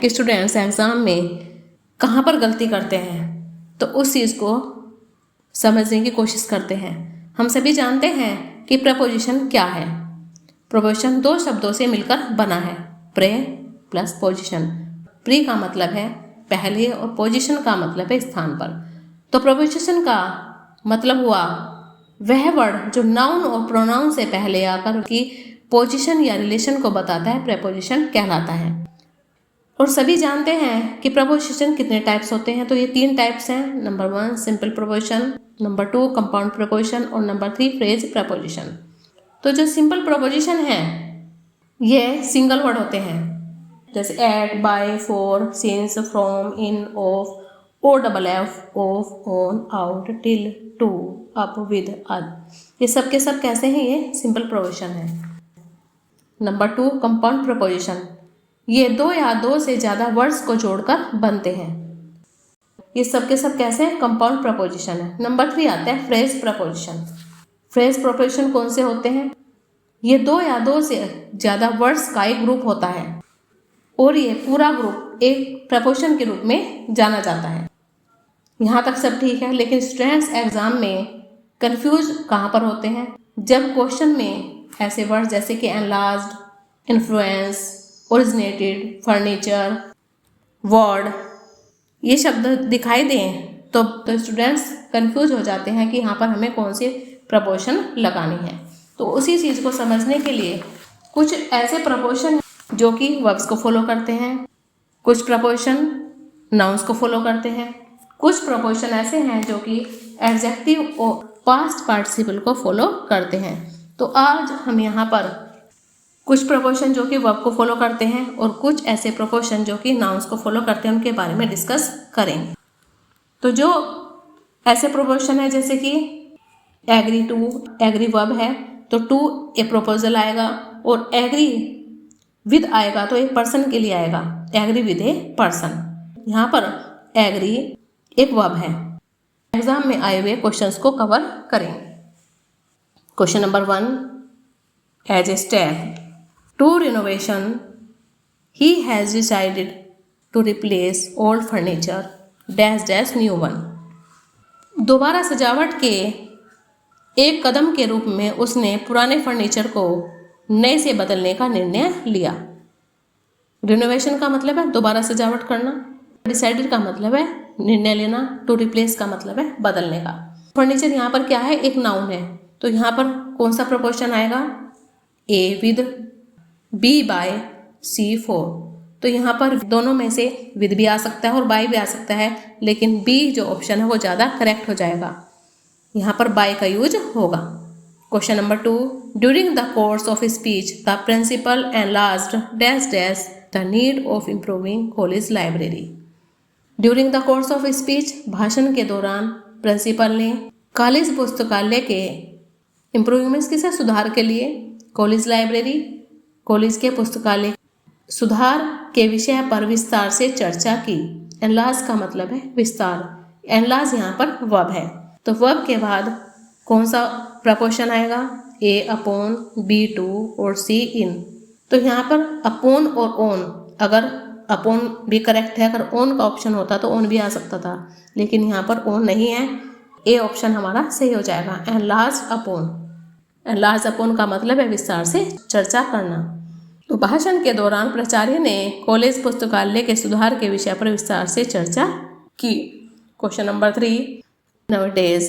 कि students exam में कहाँ पर गलती करते हैं, तो उस चीज़ को समझने की कोशिश करते हैं। हम सभी जानते हैं कि प्रपोजिशन क्या है। प्रपोजिशन दो शब्दों से मिलकर बना है, प्रे प्लस पोजिशन। प्री का मतलब है पहले और पोजिशन का मतलब है स्थान पर। तो प्रपोजिशन का मतलब हुआ वह वर्ड जो नाउन और प्रोनाउन से पहले आकर की पोजीशन या रिलेशन को बताता है, प्रेपोजिशन कहलाता है। और सभी जानते हैं कि प्रपोजिशन कितने टाइप्स होते हैं, तो ये 3 टाइप्स हैं। Number 1 simple preposition, number 2 compound preposition और नंबर 3 फ्रेज प्रपोजिशन। तो जो सिंपल प्रपोजिशन है ये सिंगल वर्ड होते हैं, जैसे at, by, for, since, from, in, of, O double F, off, on, out, till, to, up, with आदि। ये सब के सब कैसे हैं, ये सिंपल प्रपोजिशन है। नंबर 2 कंपाउंड प्रपोजिशन, ये 2 या 2 से ज़्यादा वर्ड्स को जोड़कर बनते हैं। ये सब के सब कैसे हैं, कंपाउंड प्रपोजिशन है। नंबर 3 आता है फ्रेज प्रपोजिशन। फ्रेज प्रपोजिशन कौन से होते हैं, ये 2 या 2 से ज़्यादा वर्ड्स का एक ग्रुप होता है और ये पूरा ग्रुप एक प्रपोजिशन के रूप में जाना जाता है। यहाँ तक सब ठीक है, लेकिन स्टूडेंट्स एग्जाम में कंफ्यूज कहाँ पर होते हैं, जब क्वेश्चन में ऐसे वर्ड जैसे कि enlarged, influence, originated, furniture, word ये शब्द दिखाई दें तो स्टूडेंट्स कंफ्यूज हो जाते हैं कि यहाँ पर हमें कौन सी प्रपोजिशन लगानी है। तो उसी चीज़ को समझने के लिए कुछ ऐसे प्रपोजिशन जो कि वर्ब्स को फॉलो करते हैं, कुछ प्रपोजिशन नाउन्स को फॉलो करते हैं, कुछ प्रपोजिशन ऐसे हैं जो कि एडजेक्टिव और पास्ट पार्टिसिपल को फॉलो करते हैं। तो आज हम यहाँ पर कुछ प्रपोजिशन जो कि वर्ब को फॉलो करते हैं और कुछ ऐसे प्रपोजिशन जो कि नाउन्स को फॉलो करते हैं उनके बारे में डिस्कस करेंगे। तो जो ऐसे प्रपोजिशन है जैसे कि एग्री टू, एग्री वर्ब है तो टू ए प्रपोजल आएगा, और एग्री विद आएगा तो एक पर्सन के लिए आएगा, एग्री विद ए पर्सन। यहाँ पर एग्री एक वर्ब है। एग्जाम में आए हुए क्वेश्चंस को कवर करेंगे। Question number 1, as a step to renovation he has decided to replace old furniture dash dash new one. दोबारा सजावट के एक कदम के रूप में उसने पुराने फर्नीचर को नए से बदलने का निर्णय लिया। रिनोवेशन का मतलब है दोबारा सजावट करना, डिसाइडेड का मतलब है निर्णय लेना, टू रिप्लेस का मतलब है बदलने का। फर्नीचर यहाँ पर क्या है, एक नाउन है, तो यहाँ पर कौन सा प्रपोजिशन आएगा, A with, B by, C for. तो यहाँ पर दोनों में से विद भी आ सकता है और बाय भी आ सकता है, लेकिन बी जो ऑप्शन है वो ज़्यादा करेक्ट हो जाएगा, यहाँ पर बाय का यूज होगा। Question number 2, during the course of speech the principal enlarged dash dash the need of improving college library. During the course of speech भाषण के दौरान प्रिंसिपल ने कॉलेज पुस्तकालय के इम्प्रूवमेंट्स किसे सुधार के लिए कॉलेज लाइब्रेरी, कॉलेज के पुस्तकालय सुधार के विषय पर विस्तार से चर्चा की। एनलार्ज का मतलब है विस्तार, एनलार्ज यहाँ पर वर्ब है, तो वर्ब के बाद कौन सा प्रपोजिशन आएगा, ए अपॉन, बी टू और सी इन। तो यहाँ पर अपॉन और ओन, अगर अपॉन भी करेक्ट है, अगर ओन का ऑप्शन होता तो ओन भी आ सकता था, लेकिन यहाँ पर ओन नहीं है, ए ऑप्शन हमारा सही हो जाएगा, एनलार्ज अपॉन। एनलार्ज अपॉन का मतलब है विस्तार से चर्चा करना। तो भाषण के दौरान प्राचार्य ने कॉलेज पुस्तकालय के सुधार के विषय पर विस्तार से चर्चा की। Question number 3, nowadays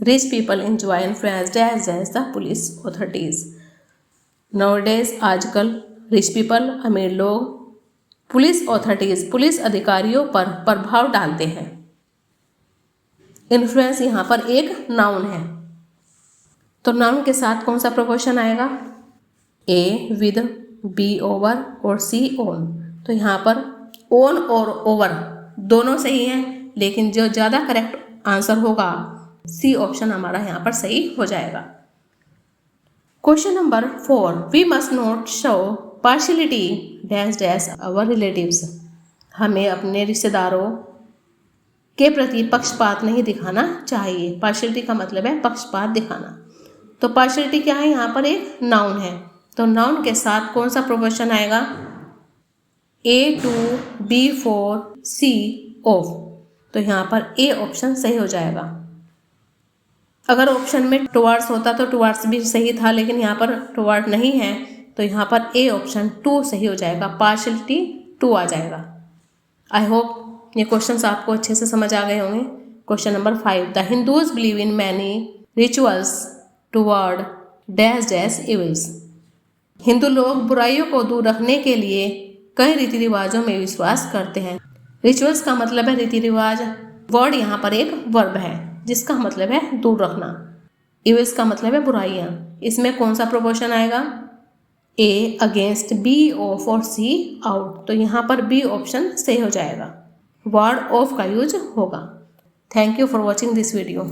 rich people enjoy influence dash dash the police authorities। nowadays आजकल रिच पीपल अमीर लोग पुलिस ऑथोरिटीज पुलिस अधिकारियों पर प्रभाव डालते हैं। इन्फ्लुएंस यहाँ पर एक नाउन है, तो नाउन के साथ कौन सा प्रपोजिशन आएगा, ए विद, बी ओवर और सी ओन। तो यहाँ पर ओन और ओवर दोनों सही हैं, लेकिन जो ज़्यादा करेक्ट आंसर होगा सी ऑप्शन हमारा यहाँ पर सही हो जाएगा। Question number 4, we must not show partiality dash dash our relatives. हमें अपने रिश्तेदारों के प्रति पक्षपात नहीं दिखाना चाहिए। पार्शियलिटी का मतलब है पक्षपात दिखाना। तो पार्शियलिटी क्या है, यहाँ पर एक नाउन है, तो नाउन के साथ कौन सा प्रपोजिशन आएगा, A2 B4 C ऑफ। तो यहाँ पर ए ऑप्शन सही हो जाएगा। अगर ऑप्शन में टुवर्ड्स होता तो टुवर्ड्स भी सही था, लेकिन यहाँ पर टुवर्ड नहीं है, तो यहाँ पर ए ऑप्शन 2 सही हो जाएगा, पार्शियलिटी 2 आ जाएगा। आई होप ये क्वेश्चंस आपको अच्छे से समझ आ गए होंगे। Question number 5, the Hindus believe in many rituals toward dash dash evils. Hindu लोग बुराइयों को दूर रखने के लिए कई रीति रिवाजों में विश्वास करते हैं। रिचुअल्स का मतलब है रीति रिवाज, वर्ड यहाँ पर एक वर्ब है जिसका मतलब है दूर रखना। इविल्स का मतलब है बुराइयाँ। इसमें कौन सा प्रोपोर्शन आएगा? ए अगेंस्ट, बी ऑफ और सी आउट। तो यहाँ पर बी ऑप्शन सही हो जाएगा, वर्ड ऑफ का यूज होगा। Thank you for watching this video.